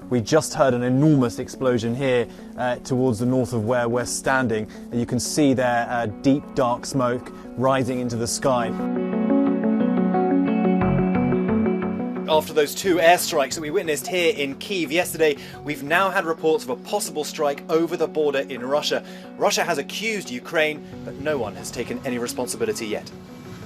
We just heard an enormous explosion here towards the north of where we're standing. And you can see there deep, dark smoke rising into the sky. After those 2 airstrikes that we witnessed here in Kyiv yesterday, we've now had reports of a possible strike over the border in Russia. Russia has accused Ukraine, but no one has taken any responsibility yet.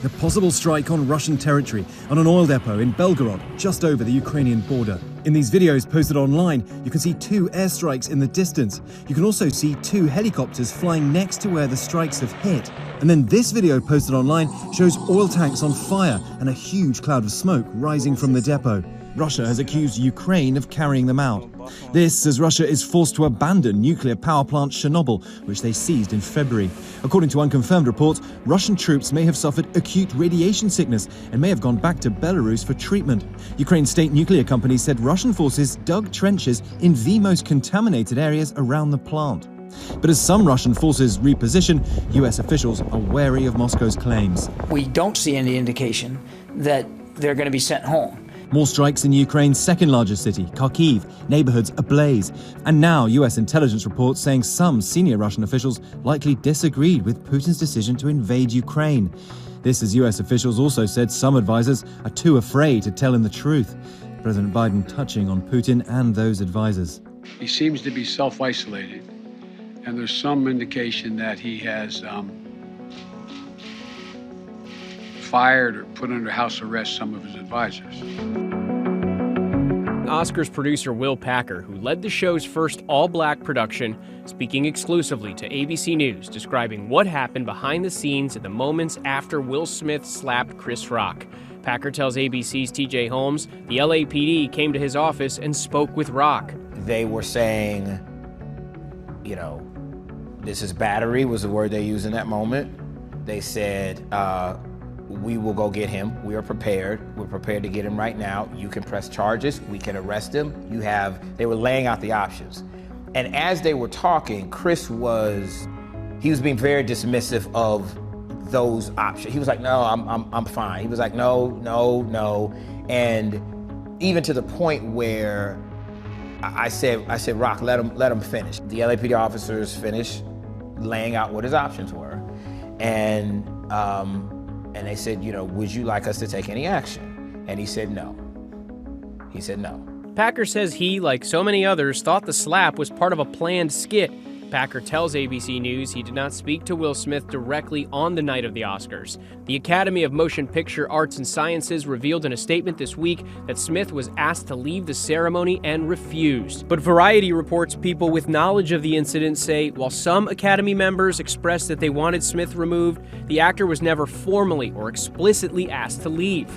The possible strike on Russian territory on an oil depot in Belgorod, just over the Ukrainian border. In these videos posted online, you can see 2 airstrikes in the distance. You can also see 2 helicopters flying next to where the strikes have hit. And then this video posted online shows oil tanks on fire and a huge cloud of smoke rising from the depot. Russia has accused Ukraine of carrying them out. This as Russia is forced to abandon nuclear power plant Chernobyl, which they seized in February. According to unconfirmed reports, Russian troops may have suffered acute radiation sickness and may have gone back to Belarus for treatment. Ukraine's state nuclear company said Russian forces dug trenches in the most contaminated areas around the plant. But as some Russian forces reposition, US officials are wary of Moscow's claims. We don't see any indication that they're going to be sent home. More strikes in Ukraine's second largest city, Kharkiv, neighborhoods ablaze. And now US intelligence reports saying some senior Russian officials likely disagreed with Putin's decision to invade Ukraine. This as US officials also said some advisors are too afraid to tell him the truth. President Biden touching on Putin and those advisors. He seems to be self-isolated, and there's some indication that he has fired or put under house arrest some of his advisors. Oscars producer Will Packer, who led the show's first all-black production, speaking exclusively to ABC News, describing what happened behind the scenes at the moments after Will Smith slapped Chris Rock. Packer tells ABC's TJ Holmes the LAPD came to his office and spoke with Rock. They were saying, you know, this is battery was the word they used in that moment. They said, we will go get him. We are prepared. We're prepared to get him right now. You can press charges. We can arrest him. They were laying out the options. And as they were talking, Chris was being very dismissive of those options. He was like, no, I'm fine. He was like, no. And even to the point where I said, Rock, let him finish. The LAPD officers finished laying out what his options were. And they said, you know, would you like us to take any action? And he said no. He said no. Packer says he, like so many others, thought the slap was part of a planned skit. Packer tells ABC News he did not speak to Will Smith directly on the night of the Oscars. The Academy of Motion Picture Arts and Sciences revealed in a statement this week that Smith was asked to leave the ceremony and refused. But Variety reports people with knowledge of the incident say while some Academy members expressed that they wanted Smith removed, the actor was never formally or explicitly asked to leave.